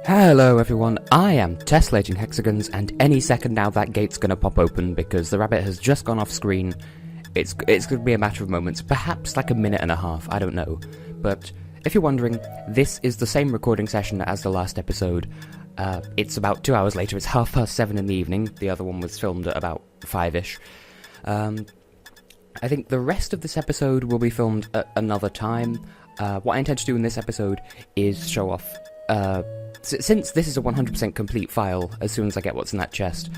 Hello everyone, I am Tessellating Hexagons, and any second now that gate's gonna pop open because the rabbit has just gone off screen. It's gonna be a matter of moments, perhaps like a minute and a half, I don't know. But if you're wondering, this is the same recording session as the last episode. It's about 2 hours later, it's 7:30 in the evening. The other one was filmed at about 5-ish. I think the rest of this episode will be filmed at another time. What I intend to do in this episode is show off, since this is a 100% complete file, as soon as I get what's in that chest,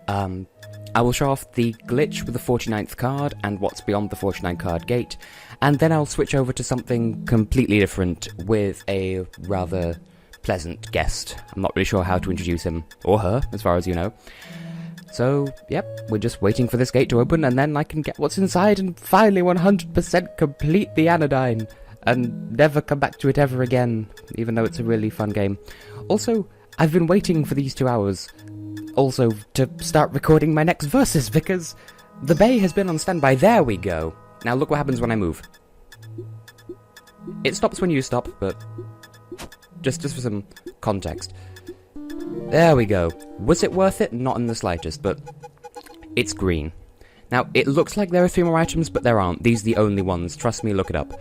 I will show off the glitch with the 49th card and what's beyond the 49 card gate, and then I'll switch over to something completely different with a rather pleasant guest. I'm not really sure how to introduce him, or her, as far as you know. So, yep, we're just waiting for this gate to open, and then I can get what's inside and finally 100% complete the Anodyne, and never come back to it ever again, even though it's a really fun game. Also, I've been waiting for these 2 hours, also, to start recording my next verses, because the bay has been on standby. There we go. Now look what happens when I move. It stops when you stop, but just for some context. There we go. Was it worth it? Not in the slightest, but it's green. Now, it looks like there are 3 more items, but there aren't. These are the only ones. Trust me, look it up.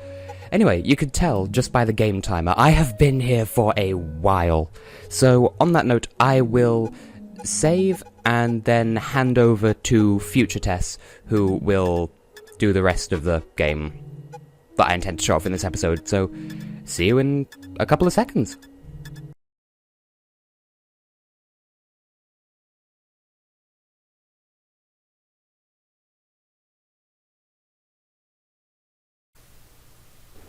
Anyway, you could tell just by the game timer, I have been here for a while. So, on that note, I will save and then hand over to future Tess, who will do the rest of the game that I intend to show off in this episode. So, see you in a couple of seconds.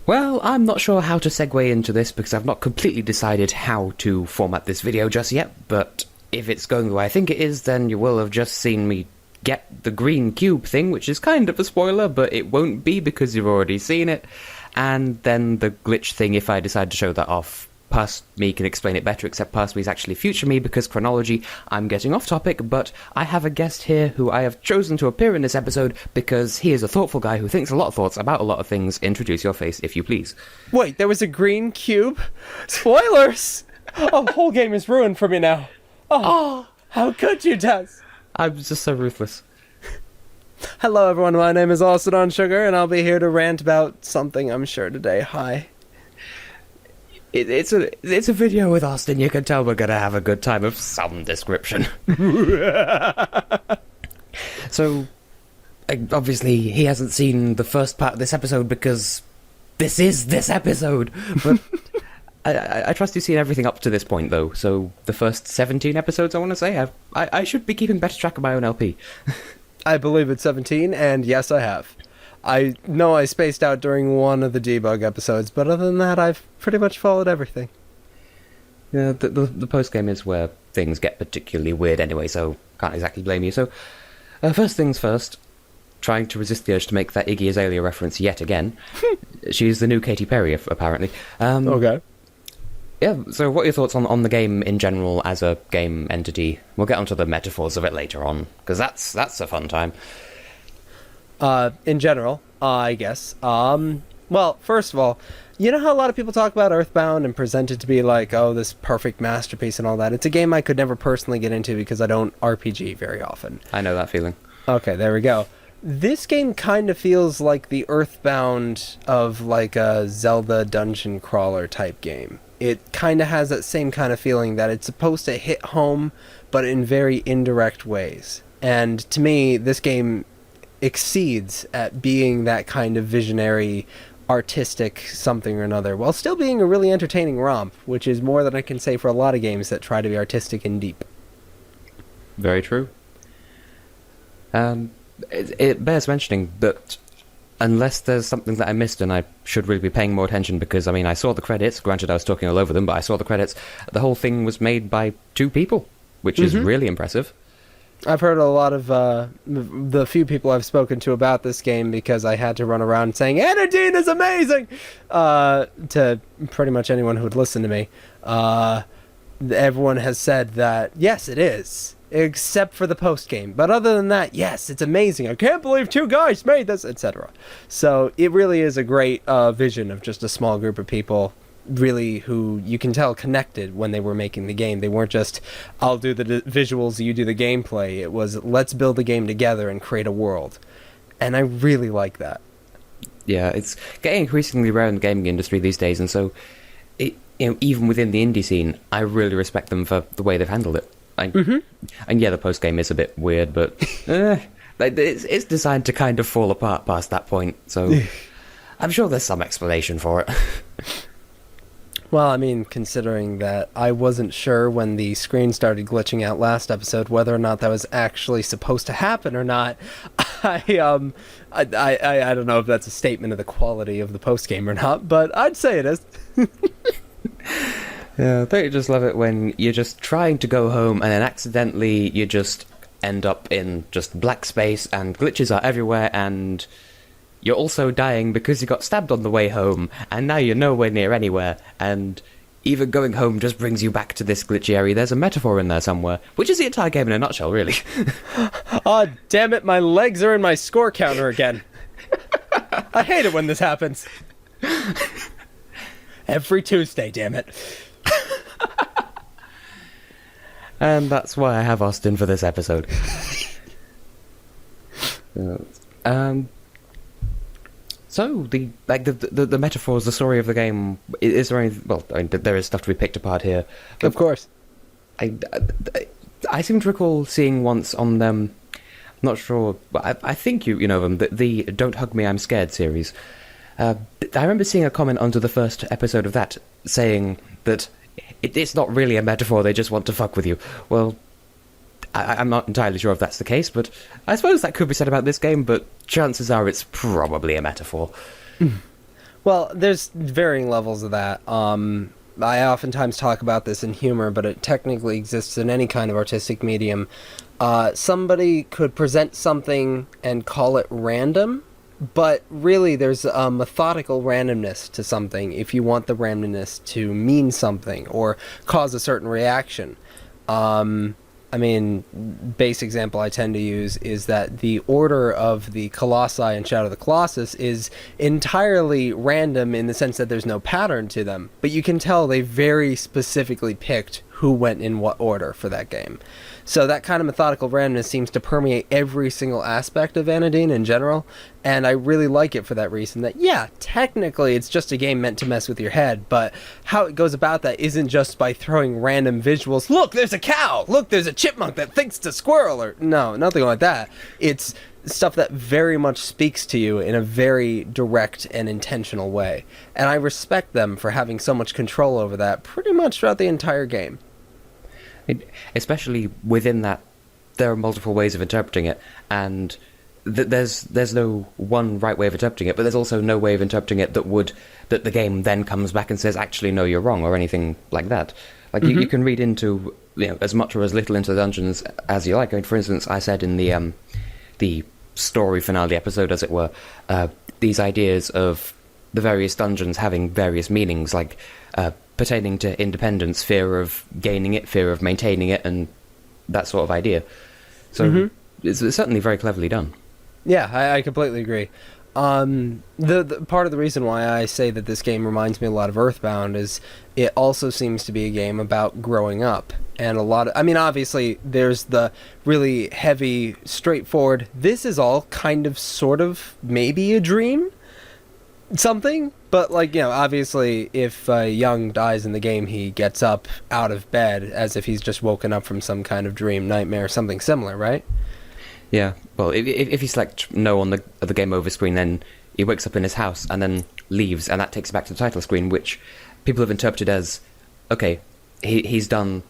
Well, I'm not sure how to segue into this because I've not completely decided how to format this video just yet, but if it's going the way I think it is, then you will have just seen me get the green cube thing, which is kind of a spoiler, but it won't be because you've already seen it, and then the glitch thing, if I decide to show that off. Past me can explain it better, except past me is actually future me, because chronology, I'm getting off topic, but I have a guest here who I have chosen to appear in this episode because he is a thoughtful guy who thinks a lot of thoughts about a lot of things. Introduce your face, if you please. Wait, there was a green cube? Spoilers! Oh, the whole game is ruined for me now. Oh, how could you, Tess? I'm just so ruthless. Hello, everyone. My name is AustinOnSugar, and I'll be here to rant about something, I'm sure, today. Hi. It's a video with Austin. You can tell we're gonna have a good time of some description. So, obviously, he hasn't seen the first part of this episode because this is this episode. But I trust you've seen everything up to this point, though. So the first 17 episodes, I want to say, I should be keeping better track of my own LP. I believe it's 17, and yes, I have. I know I spaced out during one of the debug episodes, but other than that, I've pretty much followed everything. Yeah, the post-game is where things get particularly weird anyway, so can't exactly blame you. So, first things first, trying to resist the urge to make that Iggy Azalea reference yet again. She's the new Katy Perry, apparently. Okay. Yeah, so what are your thoughts on the game in general as a game entity? We'll get onto the metaphors of it later on, because that's a fun time. In general, I guess. Well, first of all, you know how a lot of people talk about Earthbound and present it to be like, oh, this perfect masterpiece and all that? It's a game I could never personally get into because I don't RPG very often. I know that feeling. Okay, there we go. This game kind of feels like the Earthbound of like a Zelda dungeon crawler type game. It kind of has that same kind of feeling that it's supposed to hit home, but in very indirect ways. And to me, this game exceeds at being that kind of visionary, artistic something or another, while still being a really entertaining romp, which is more than I can say for a lot of games that try to be artistic and deep. Very true. It bears mentioning that unless there's something that I missed, and I should really be paying more attention because, I mean, I saw the credits, granted I was talking all over them, but I saw the credits, the whole thing was made by 2 people, which is really impressive. I've heard a lot of the few people I've spoken to about this game, because I had to run around saying Anodyne is amazing to pretty much anyone who would listen to me. Everyone has said that yes, it is, except for the post game. But other than that, yes, it's amazing. I can't believe 2 guys made this, etc. So it really is a great vision of just a small group of people really who you can tell connected when they were making the game. They weren't just, I'll do the visuals, you do the gameplay. It was, let's build a game together and create a world. And I really like that. Yeah, it's getting increasingly rare in the gaming industry these days, and so even within the indie scene, I really respect them for the way they've handled it. And yeah, the post game is a bit weird, but it's designed to kind of fall apart past that point. So I'm sure there's some explanation for it. Well, I mean, considering that I wasn't sure when the screen started glitching out last episode whether or not that was actually supposed to happen or not, I don't know if that's a statement of the quality of the post game or not, but I'd say it is. Yeah, don't you just love it when you're just trying to go home and then accidentally you just end up in just black space and glitches are everywhere and you're also dying because you got stabbed on the way home, and now you're nowhere near anywhere, and even going home just brings you back to this glitchy area. There's a metaphor in there somewhere, which is the entire game in a nutshell, really. Aw, damn it, my legs are in my score counter again. I hate it when this happens. Every Tuesday, damn it. And that's why I have Austin for this episode. So the metaphors, the story of the game, is there any? Well, I mean, there is stuff to be picked apart here. Of course. I seem to recall seeing once on them. I'm not sure, but I think you know them. The "Don't Hug Me, I'm Scared" series. I remember seeing a comment under the first episode of that saying that it's not really a metaphor. They just want to fuck with you. Well, I'm not entirely sure if that's the case, but I suppose that could be said about this game, but chances are it's probably a metaphor. Well, there's varying levels of that. I oftentimes talk about this in humor, but it technically exists in any kind of artistic medium. Somebody could present something and call it random, but really there's a methodical randomness to something if you want the randomness to mean something or cause a certain reaction. I mean, base example I tend to use is that the order of the Colossi in Shadow of the Colossus is entirely random in the sense that there's no pattern to them, but you can tell they very specifically picked who went in what order for that game. So that kind of methodical randomness seems to permeate every single aspect of Anodyne in general, and I really like it for that reason that, yeah, technically it's just a game meant to mess with your head, but how it goes about that isn't just by throwing random visuals, look, there's a cow, look, there's a chipmunk that thinks it's a squirrel, or no, nothing like that. It's stuff that very much speaks to you in a very direct and intentional way, and I respect them for having so much control over that pretty much throughout the entire game. Especially within that, there are multiple ways of interpreting it, and there's no one right way of interpreting it, but there's also no way of interpreting it that the game then comes back and says, actually, no, you're wrong, or anything like that. Like, you can read into, as much or as little into the dungeons as you like. I mean, for instance, I said in the story finale episode, as it were, these ideas of the various dungeons having various meanings, like pertaining to independence, fear of gaining it, fear of maintaining it, and that sort of idea. So it's certainly very cleverly done. Yeah, I completely agree. The part of the reason why I say that this game reminds me a lot of Earthbound is it also seems to be a game about growing up. And a lot of, I mean, obviously, there's the really heavy, straightforward, this is all kind of, sort of, maybe a dream? Something? But, like, obviously, if Young dies in the game, he gets up out of bed as if he's just woken up from some kind of dream, nightmare, something similar, right? Yeah, well, if you select no on the game over screen, then he wakes up in his house and then leaves, and that takes you back to the title screen, which people have interpreted as, okay, he's done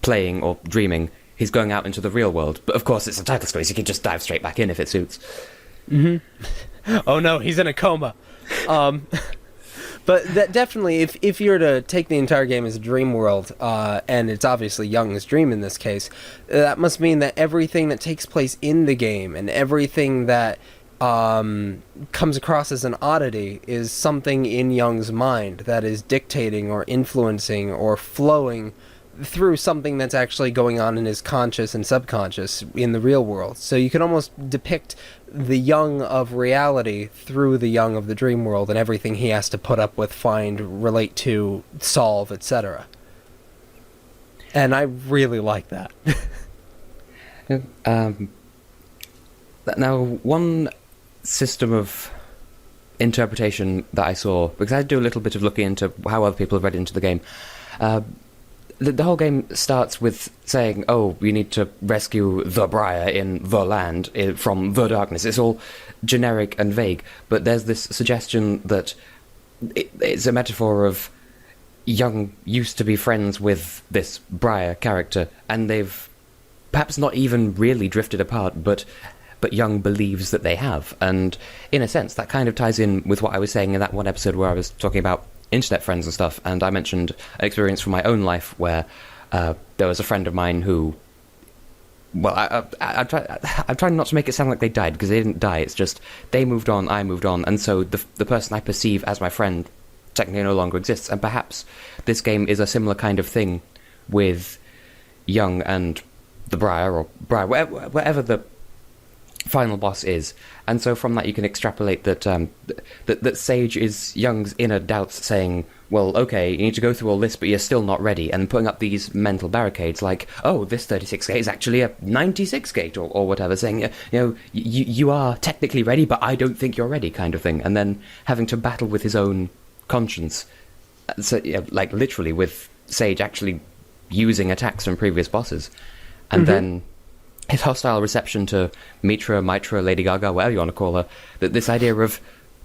playing or dreaming, he's going out into the real world. But of course, it's a title screen, so you can just dive straight back in if it suits. Oh no, he's in a coma. But that definitely, if you're to take the entire game as a dream world, and it's obviously Young's dream in this case, that must mean that everything that takes place in the game and everything that comes across as an oddity is something in Young's mind that is dictating or influencing or flowing through something that's actually going on in his conscious and subconscious in the real world. So you can almost depict the Young of reality through the Young of the dream world and everything he has to put up with, find, relate to, solve, etc. And I really like that. Now, one system of interpretation that I saw, because I do a little bit of looking into how other people have read into the game, the whole game starts with saying, oh, you need to rescue the Briar in the land from the darkness. It's all generic and vague, but there's this suggestion that it's a metaphor of Young used to be friends with this Briar character, and they've perhaps not even really drifted apart, but Young believes that they have. And in a sense, that kind of ties in with what I was saying in that one episode where I was talking about internet friends and stuff, and I mentioned an experience from my own life where there was a friend of mine who, well, I'm trying not to make it sound like they died, because they didn't die. It's just they moved on, I moved on, and so the person I perceive as my friend technically no longer exists. And perhaps this game is a similar kind of thing with Young and the Briar, or Briar, wherever the final boss is. And so from that you can extrapolate that that Sage is Young's inner doubts saying, well, okay, you need to go through all this, but you're still not ready, and putting up these mental barricades like, oh, this 36 gate is actually a 96 gate, or whatever, saying, you know, you are technically ready, but I don't think you're ready, kind of thing. And then having to battle with his own conscience, so, you know, like literally with Sage actually using attacks from previous bosses, and then his hostile reception to Mitra, Lady Gaga, whatever you want to call her, that this idea of,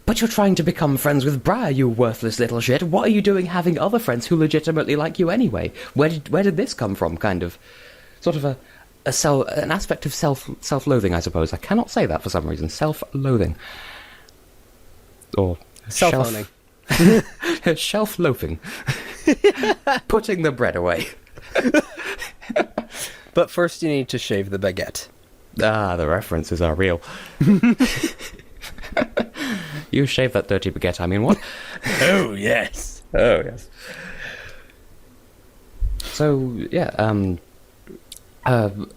but you're trying to become friends with Briar, you worthless little shit. What are you doing having other friends who legitimately like you anyway? Where did this come from? Kind of, sort of an aspect of self-loathing, I suppose. I cannot say that for some reason. Self-loathing. Or Self-owning. Shelf-loafing. Putting the bread away. But first you need to shave the baguette. Ah, the references are real. You shave that dirty baguette, I mean, what? Oh, yes. Oh, yes. So, yeah,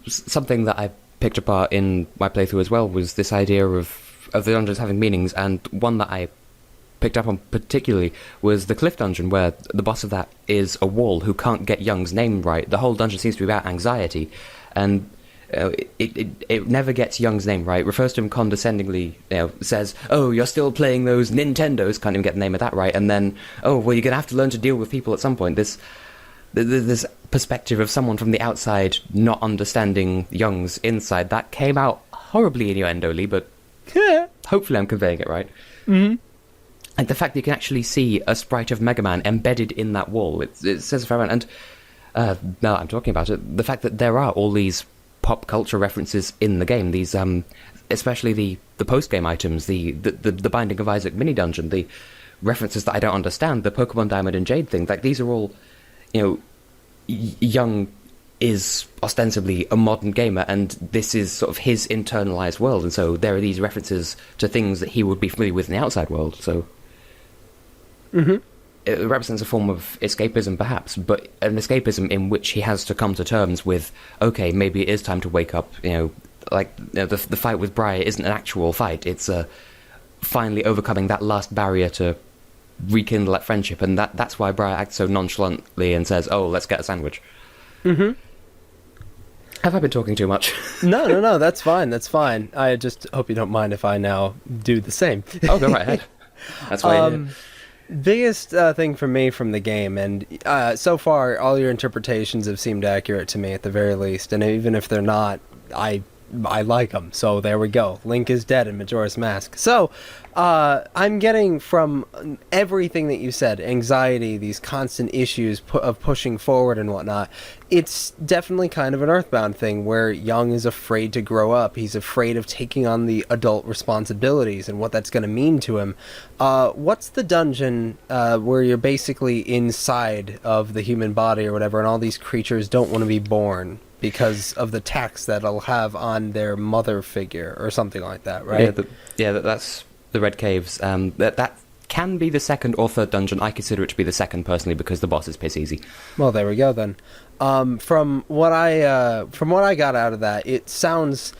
something that I picked apart in my playthrough as well was this idea of the dungeons having meanings, and one that I picked up on particularly was the Cliff Dungeon, where the boss of that is a wall who can't get Young's name right. The whole dungeon seems to be about anxiety, and it never gets Young's name right, refers to him condescendingly, says, oh, you're still playing those Nintendos, can't even get the name of that right, and then, oh, well, you're going to have to learn to deal with people at some point. This perspective of someone from the outside not understanding Young's inside, that came out horribly innuendo-ly, but hopefully I'm conveying it right. Mm-hmm. And the fact that you can actually see a sprite of Mega Man embedded in that wall, it says a fair amount. And now I'm talking about it, the fact that there are all these pop culture references in the game, these especially the post-game items, the Binding of Isaac mini-dungeon, the references that I don't understand, the Pokemon Diamond and Jade thing, like these are all, Young is ostensibly a modern gamer, and this is sort of his internalized world, and so there are these references to things that he would be familiar with in the outside world, so... Mm-hmm. It represents a form of escapism, perhaps, but an escapism in which he has to come to terms with, okay, maybe it is time to wake up, the fight with Briar isn't an actual fight, it's finally overcoming that last barrier to rekindle that friendship, and that's why Briar acts so nonchalantly and says, oh, let's get a sandwich. Mm-hmm. Have I been talking too much? No, that's fine. I just hope you don't mind if I now do the same. Oh, go right ahead. That's why biggest thing for me from the game, and so far all your interpretations have seemed accurate to me at the very least, and even if they're not, I like them, so there we go. Link is dead in Majora's Mask. So I'm getting from everything that you said, anxiety, these constant issues of pushing forward and whatnot, it's definitely kind of an Earthbound thing where Young is afraid to grow up. He's afraid of taking on the adult responsibilities and what that's going to mean to him. What's the dungeon where you're basically inside of the human body or whatever, and all these creatures don't want to be born because of the tax that it'll have on their mother figure or something like that, right? Yeah, that's the Red Caves. That can be the second or third dungeon. I consider it to be the second personally because the boss is piss easy. Well, there we go then. From what I got out of that, it sounds,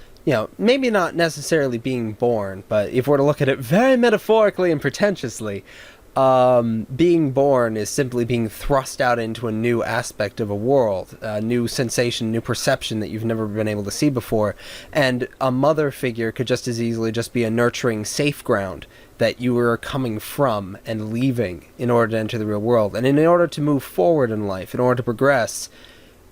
maybe not necessarily being born, but if we're to look at it very metaphorically and pretentiously, being born is simply being thrust out into a new aspect of a world, a new sensation, new perception that you've never been able to see before. And a mother figure could just as easily just be a nurturing safe ground that you are coming from and leaving in order to enter the real world. And in order to move forward in life, in order to progress,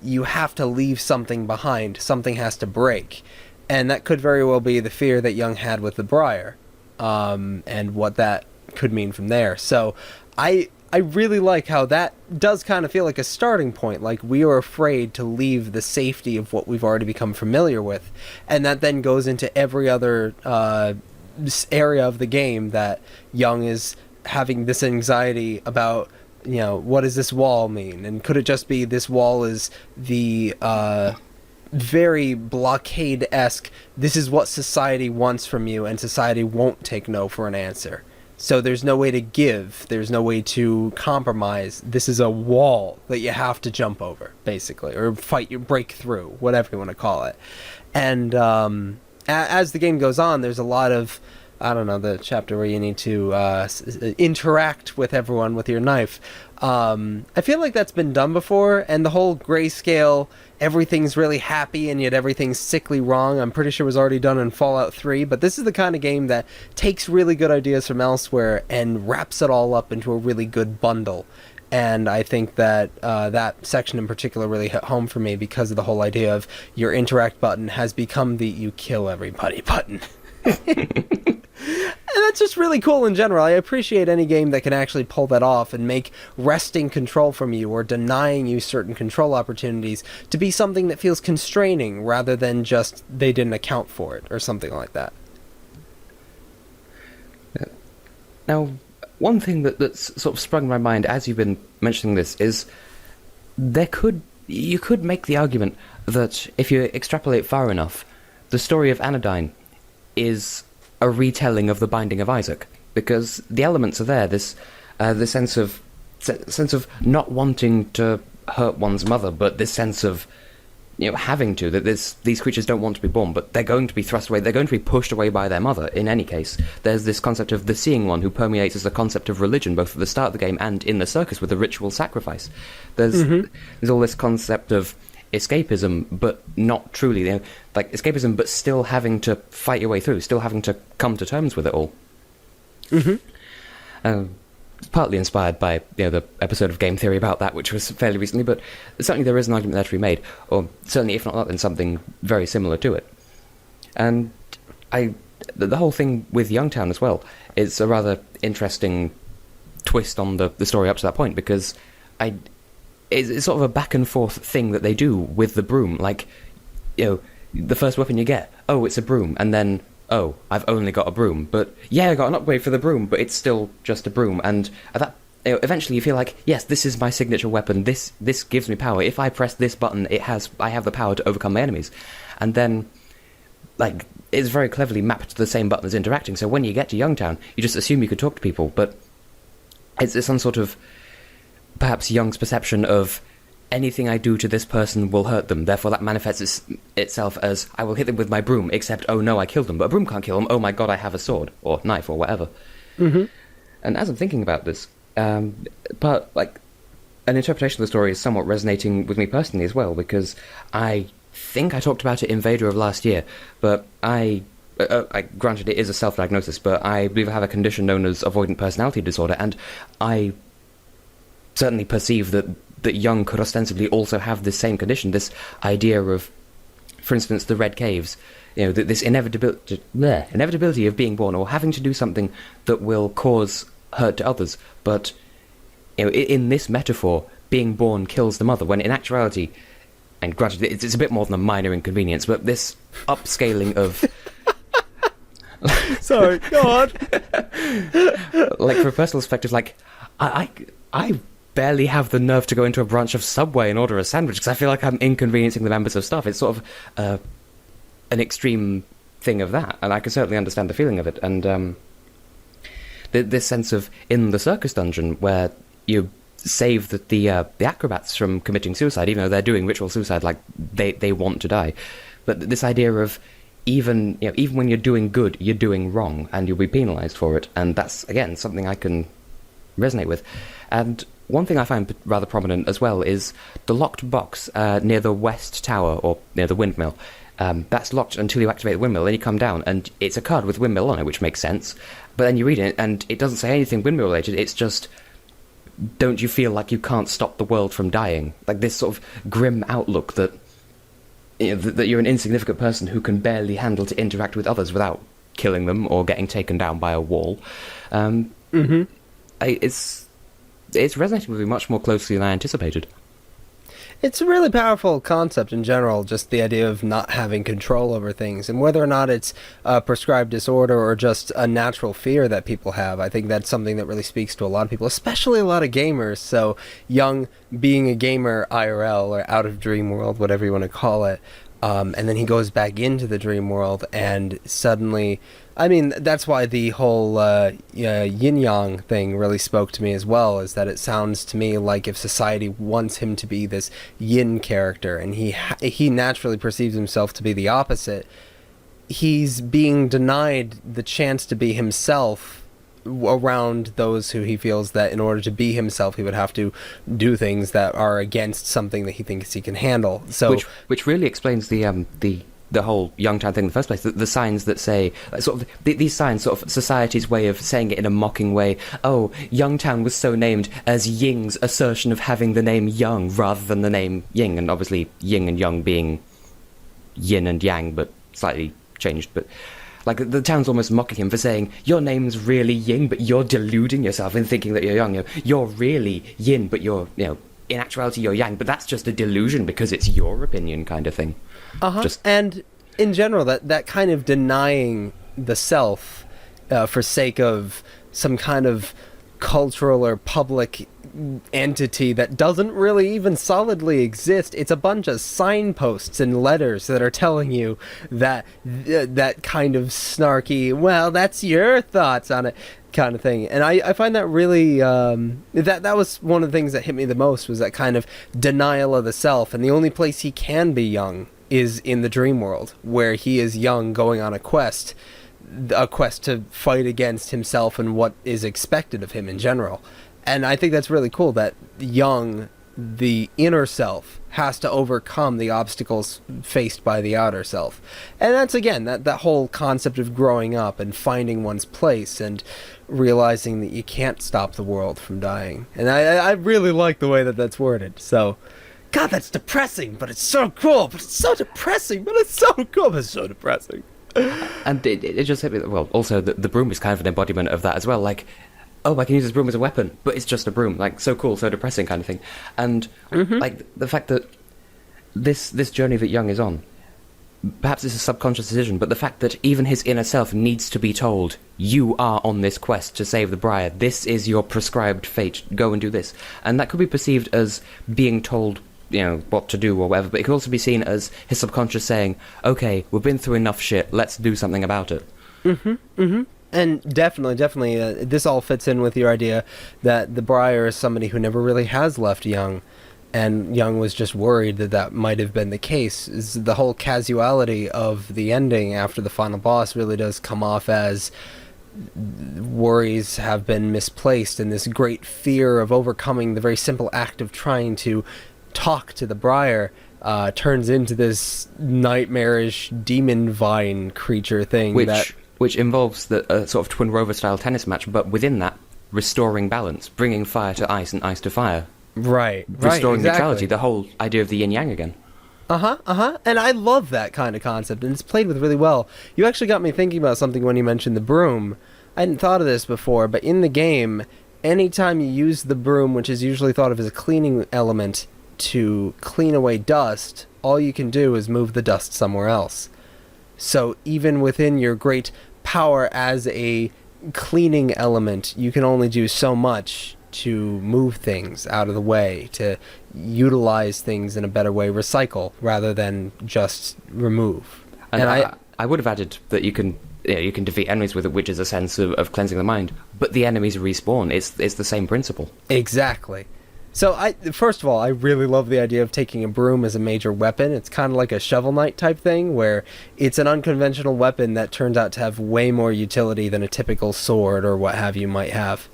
you have to leave something behind. Something has to break. And that could very well be the fear that Young had with the Briar, and what that could mean from there. So I really like how that does kind of feel like a starting point. Like, we are afraid to leave the safety of what we've already become familiar with. And that then goes into every other area of the game, that Young is having this anxiety about, what does this wall mean? And could it just be this wall is the very blockade-esque, this is what society wants from you, and society won't take no for an answer. So there's no way to give, there's no way to compromise. This is a wall that you have to jump over, basically, or break through, whatever you want to call it. And as the game goes on, there's a lot of, I don't know, the chapter where you need to interact with everyone with your knife. I feel like that's been done before, and the whole grayscale, everything's really happy and yet everything's sickly wrong, I'm pretty sure was already done in Fallout 3, but this is the kind of game that takes really good ideas from elsewhere and wraps it all up into a really good bundle. And I think that that section in particular really hit home for me because of the whole idea of your interact button has become the you kill everybody button. And that's just really cool in general. I appreciate any game that can actually pull that off and make wresting control from you or denying you certain control opportunities to be something that feels constraining rather than just they didn't account for it or something like that. Now, one thing that's sort of sprung in my mind as you've been mentioning this is you could make the argument that if you extrapolate far enough, the story of Anodyne is a retelling of the Binding of Isaac, because the elements are there. This the sense of not wanting to hurt one's mother, but this sense of having to, that these creatures don't want to be born, but they're going to be thrust away. They're going to be pushed away by their mother. In any case, there's this concept of the seeing one who permeates as a concept of religion, both at the start of the game and in the circus with the ritual sacrifice. There's all this concept of escapism, but not truly, like escapism, but still having to fight your way through, still having to come to terms with it all. Partly inspired by the episode of Game Theory about that, which was fairly recently, but certainly there is an argument there to be made, or certainly if not that, then something very similar to it. And the whole thing with Youngtown as well is a rather interesting twist on the story up to that point, because it's sort of a back and forth thing that they do with the broom. Like, the first weapon you get, oh, it's a broom, and then, oh, I've only got a broom, but yeah, I got an upgrade for the broom, but it's still just a broom. And at that, eventually you feel like, yes, this is my signature weapon. This gives me power. If I press this button, I have the power to overcome my enemies. And then, like, it's very cleverly mapped to the same button as interacting. So when you get to Youngtown, you just assume you could talk to people, but it's some sort of perhaps Young's perception of anything I do to this person will hurt them, therefore that manifests itself as I will hit them with my broom, except, oh no, I killed them, but a broom can't kill them, oh my god, I have a sword, or knife, or whatever. And as I'm thinking about this, an interpretation of the story is somewhat resonating with me personally as well, because I think I talked about it in Vader of last year, but I granted it is a self-diagnosis, but I believe I have a condition known as avoidant personality disorder, and I certainly perceive that Young could ostensibly also have this same condition, this idea of, for instance, the Red Caves, this inevitability of being born or having to do something that will cause hurt to others. But in this metaphor, being born kills the mother, when in actuality, and granted, it's a bit more than a minor inconvenience, but this upscaling of... Sorry, go on. Like, from a personal perspective, like, I barely have the nerve to go into a branch of Subway and order a sandwich because I feel like I'm inconveniencing the members of staff. It's sort of an extreme thing of that, and I can certainly understand the feeling of it. And this sense of in the circus dungeon where you save the acrobats from committing suicide, even though they're doing ritual suicide, like they want to die. But this idea of even when you're doing good, you're doing wrong, and you'll be penalised for it. And that's, again, something I can resonate with. And one thing I find rather prominent as well is the locked box near the west tower, or near the windmill. That's locked until you activate the windmill, then you come down, and it's a card with windmill on it, which makes sense. But then you read it, and it doesn't say anything windmill related, it's just, don't you feel like you can't stop the world from dying? Like this sort of grim outlook that that you're an insignificant person who can barely handle to interact with others without killing them or getting taken down by a wall. It's resonating with me much more closely than I anticipated. It's a really powerful concept in general, just the idea of not having control over things, and whether or not it's a prescribed disorder or just a natural fear that people have. I think that's something that really speaks to a lot of people, especially a lot of gamers. So Young being a gamer IRL, or out of dream world, whatever you want to call it, and then he goes back into the dream world, and suddenly, I mean, that's why the whole yin-yang thing really spoke to me as well, is that it sounds to me like if society wants him to be this yin character, and he naturally perceives himself to be the opposite, he's being denied the chance to be himself around those who he feels that in order to be himself he would have to do things that are against something that he thinks he can handle. So which really explains the whole Youngtown thing in the first place. The signs that say sort of these signs, sort of society's way of saying it in a mocking way. Oh, Youngtown was so named as Ying's assertion of having the name Young rather than the name Ying, and obviously Ying and Young being yin and yang, but slightly changed. But like the town's almost mocking him for saying your name's really Ying, but you're deluding yourself in thinking that you're Young. You're really Yin, but you're in actuality you're Yang. But that's just a delusion because it's your opinion, kind of thing. And in general, that kind of denying the self for sake of some kind of cultural or public entity that doesn't really even solidly exist. It's a bunch of signposts and letters that are telling you that that kind of snarky, well, that's your thoughts on it kind of thing. And I find that really that was one of the things that hit me the most, was that kind of denial of the self. And the only place he can be Young is in the dream world, where he is Young going on a quest to fight against himself and what is expected of him in general. And I think that's really cool that Young, the inner self, has to overcome the obstacles faced by the outer self. And that's, again, that whole concept of growing up and finding one's place and realizing that you can't stop the world from dying. And I really like the way that that's worded. So, God, that's depressing, but it's so cool. But it's so depressing, but it's so cool. But it's so depressing. And it just hit me, well, also the broom is kind of an embodiment of that as well. Like, oh, I can use this broom as a weapon, but it's just a broom. Like, so cool, so depressing kind of thing. And, like, the fact that this journey that Young is on, perhaps it's a subconscious decision, but the fact that even his inner self needs to be told, you are on this quest to save the Briar, this is your prescribed fate, go and do this. And that could be perceived as being told, what to do or whatever, but it could also be seen as his subconscious saying, okay, we've been through enough shit, let's do something about it. And definitely, this all fits in with your idea that the Briar is somebody who never really has left Young, and Young was just worried that might have been the case. Is the whole casuality of the ending after the final boss really does come off as worries have been misplaced, and this great fear of overcoming the very simple act of trying to talk to the Briar turns into this nightmarish demon vine creature thing which involves the sort of Twin Rover style tennis match, but within that, restoring balance, bringing fire to ice and ice to fire. Right, restoring exactly. neutrality, the whole idea of the yin-yang again. And I love that kind of concept, and it's played with really well. You actually got me thinking about something when you mentioned the broom. I hadn't thought of this before, but in the game, anytime you use the broom, which is usually thought of as a cleaning element, to clean away dust, all you can do is move the dust somewhere else. So even within your great power as a cleaning element, you can only do so much to move things out of the way, to utilize things in a better way, recycle rather than just remove. And I would have added that you can you can defeat enemies with it, which is a sense of cleansing the mind. But the enemies respawn. It's the same principle. Exactly. So, first of all, I really love the idea of taking a broom as a major weapon. It's kind of like a Shovel Knight type thing, where it's an unconventional weapon that turns out to have way more utility than a typical sword or what have you might have.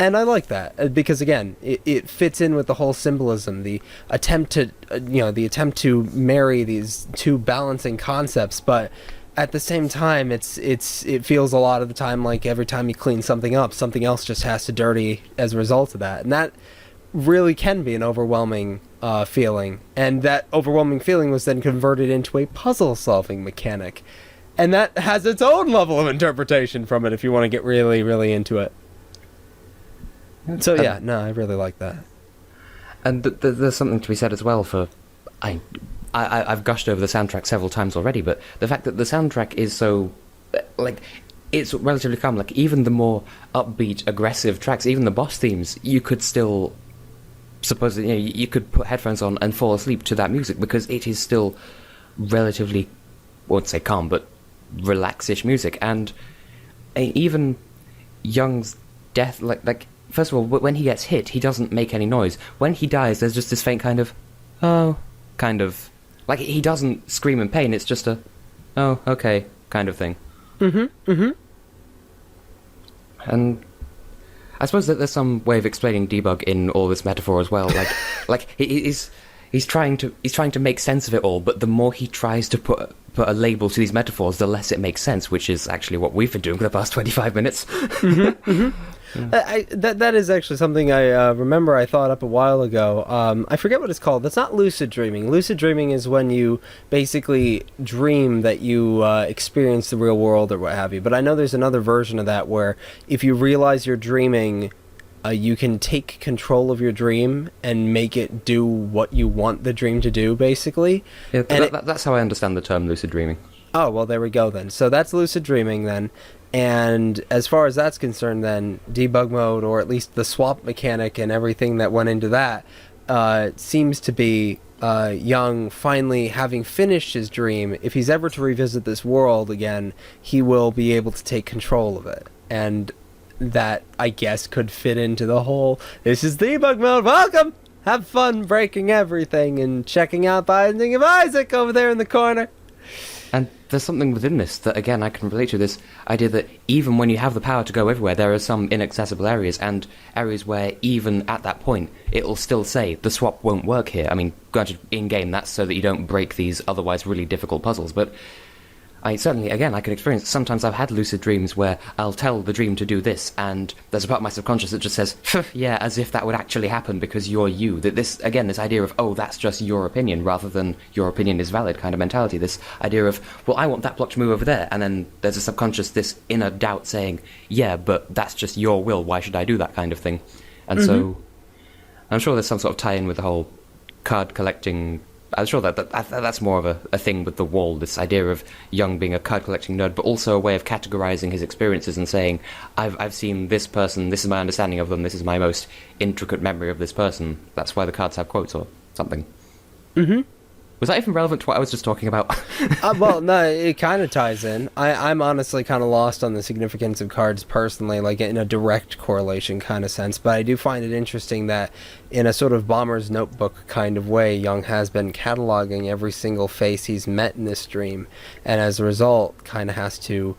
And I like that, because again, it fits in with the whole symbolism, the attempt to marry these two balancing concepts, but at the same time, it feels a lot of the time like every time you clean something up, something else just has to dirty as a result of that. And that really can be an overwhelming feeling. And that overwhelming feeling was then converted into a puzzle-solving mechanic. And that has its own level of interpretation from it if you want to get really, really into it. So yeah, no, I really like that. And there's something to be said as well for... I've gushed over the soundtrack several times already, but the fact that the soundtrack is so... like, it's relatively calm. Like, even the more upbeat, aggressive tracks, even the boss themes, you could still... supposedly, you could put headphones on and fall asleep to that music, because it is still relatively... I won't say calm, but relaxish music. And even Young's death... like first of all, when he gets hit, he doesn't make any noise. When he dies, there's just this faint kind of... oh... kind of... like, he doesn't scream in pain, it's just a... oh, okay, kind of thing. And I suppose that there's some way of explaining debug in all this metaphor as well. Like he's trying to make sense of it all, but the more he tries to put a label to these metaphors, the less it makes sense, which is actually what we've been doing for the past 25 minutes. That is actually something I remember I thought up a while ago. I forget what it's called. That's not lucid dreaming. Lucid dreaming is when you basically dream that you experience the real world or what have you. But I know there's another version of that where if you realize you're dreaming, you can take control of your dream and make it do what you want the dream to do, basically. Yeah, that's how I understand the term lucid dreaming. Oh, well, there we go then. So that's lucid dreaming then. And as far as that's concerned, then debug mode, or at least the swap mechanic and everything that went into that, seems to be Young finally having finished his dream. If he's ever to revisit this world again, he will be able to take control of it. And that, I guess, could fit into the whole, this is debug mode, welcome! Have fun breaking everything and checking out Binding of Isaac over there in the corner. And there's something within this that, again, I can relate to, this idea that even when you have the power to go everywhere, there are some inaccessible areas, and areas where even at that point, it'll still say, the swap won't work here. I mean, granted, in-game, that's so that you don't break these otherwise really difficult puzzles, but certainly, again, I can experience, sometimes I've had lucid dreams where I'll tell the dream to do this, and there's a part of my subconscious that just says, yeah, as if that would actually happen because you're you. That this idea of, oh, that's just your opinion, rather than your opinion is valid kind of mentality. This idea of, well, I want that block to move over there, and then there's a subconscious, this inner doubt saying, yeah, but that's just your will, why should I do that kind of thing? And so, I'm sure there's some sort of tie-in with the whole card collecting. I'm sure that's more of a thing with the wall, this idea of Young being a card-collecting nerd, but also a way of categorizing his experiences and saying, I've seen this person, this is my understanding of them, this is my most intricate memory of this person. That's why the cards have quotes or something. Was that even relevant to what I was just talking about? Well, no, it kind of ties in. I'm honestly kind of lost on the significance of cards personally, like in a direct correlation kind of sense, but I do find it interesting that in a sort of Bomber's Notebook kind of way, Young has been cataloging every single face he's met in this dream, and as a result, kind of has to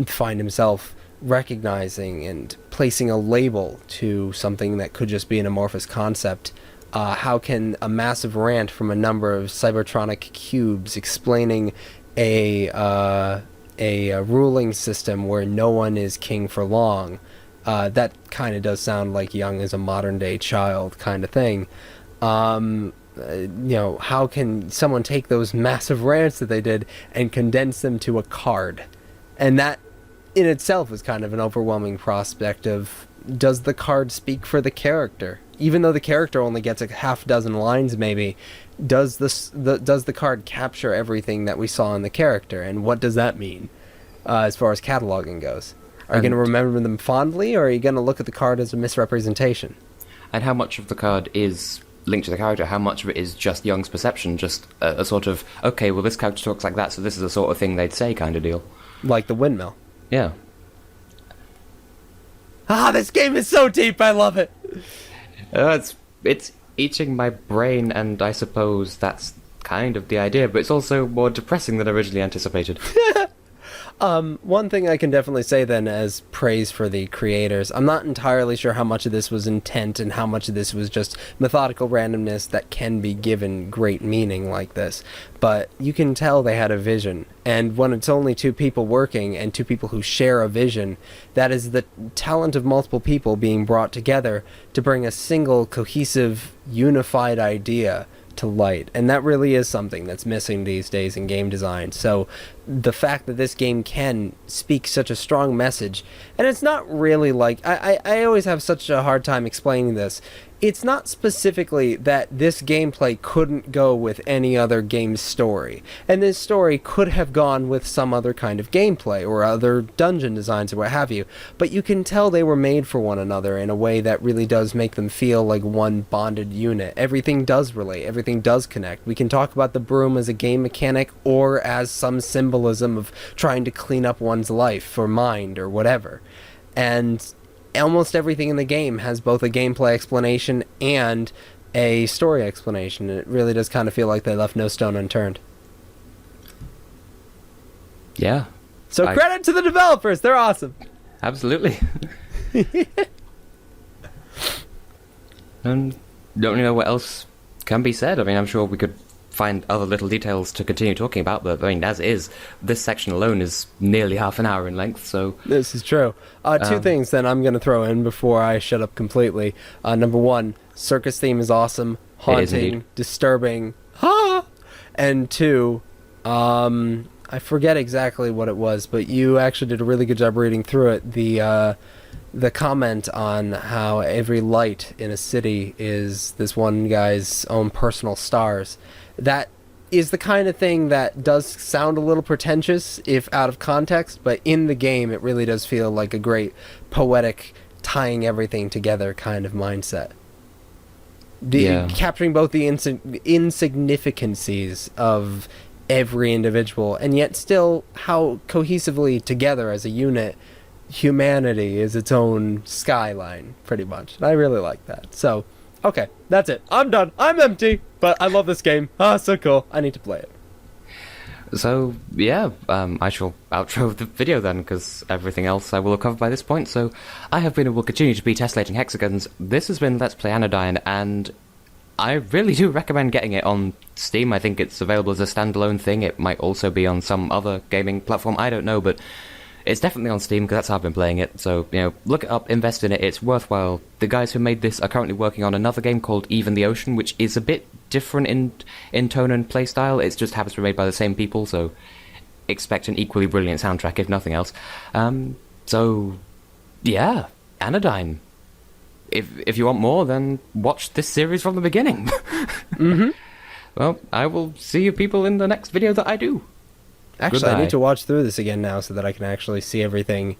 find himself recognizing and placing a label to something that could just be an amorphous concept. How can a massive rant from a number of cybertronic cubes explaining a ruling system where no one is king for long, that kind of does sound like Young is a modern day child kind of thing. How can someone take those massive rants that they did and condense them to a card? And that in itself is kind of an overwhelming prospect of, does the card speak for the character? Even though the character only gets a half dozen lines, maybe, does the card capture everything that we saw in the character? And what does that mean as far as cataloging goes? Are you going to remember them fondly, or are you going to look at the card as a misrepresentation? And how much of the card is linked to the character? How much of it is just Young's perception? Just a sort of, okay, well, this character talks like that, so this is the sort of thing they'd say kind of deal? Like the windmill. Yeah. Ah, this game is so deep. I love it. It's eating my brain, and I suppose that's kind of the idea, but it's also more depressing than originally anticipated. One thing I can definitely say then as praise for the creators, I'm not entirely sure how much of this was intent and how much of this was just methodical randomness that can be given great meaning like this, but you can tell they had a vision, and when it's only two people working and two people who share a vision, that is the talent of multiple people being brought together to bring a single cohesive unified idea to light, and that really is something that's missing these days in game design. So the fact that this game can speak such a strong message, and it's not really like I always have such a hard time explaining this. It's not specifically that this gameplay couldn't go with any other game's story, and this story could have gone with some other kind of gameplay or other dungeon designs or what have you, but you can tell they were made for one another in a way that really does make them feel like one bonded unit. Everything does relate, everything does connect. We can talk about the broom as a game mechanic or as some symbolism of trying to clean up one's life or mind or whatever, and almost everything in the game has both a gameplay explanation and a story explanation, and it really does kind of feel like they left no stone unturned. Yeah. So credit to the developers, they're awesome. Absolutely. And don't really know what else can be said. I mean, I'm sure we could find other little details to continue talking about, but I mean, as is, this section alone is nearly half an hour in length, so... This is true. Two things then I'm going to throw in before I shut up completely. Number one, circus theme is awesome, haunting, disturbing, and two, I forget exactly what it was, but you actually did a really good job reading through it. The comment on how every light in a city is this one guy's own personal stars. That is the kind of thing that does sound a little pretentious if out of context, but in the game it really does feel like a great poetic tying everything together kind of mindset. Capturing both the insignificancies of every individual, and yet still how cohesively together as a unit humanity is its own skyline, pretty much. And I really like that. So, okay, that's it. I'm done. I'm empty, but I love this game. So cool. I need to play it. So, yeah, I shall outro the video then, because everything else I will have covered by this point. So, I have been and will continue to be Tessellating Hexagons. This has been Let's Play Anodyne, and I really do recommend getting it on Steam. I think it's available as a standalone thing. It might also be on some other gaming platform. I don't know, but it's definitely on Steam, because that's how I've been playing it. So, look it up, invest in it, it's worthwhile. The guys who made this are currently working on another game called Even the Ocean, which is a bit different in tone and play style. It just happens to be made by the same people, so expect an equally brilliant soundtrack, if nothing else. So, yeah, Anodyne. If you want more, then watch this series from the beginning. Mm-hmm. Well, I will see you people in the next video that I do. Actually, Goodbye. I need to watch through this again now so that I can actually see everything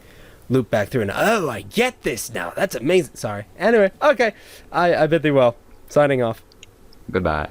loop back through. And I get this now. That's amazing. Sorry. Anyway, okay. I bid thee well. Signing off. Goodbye.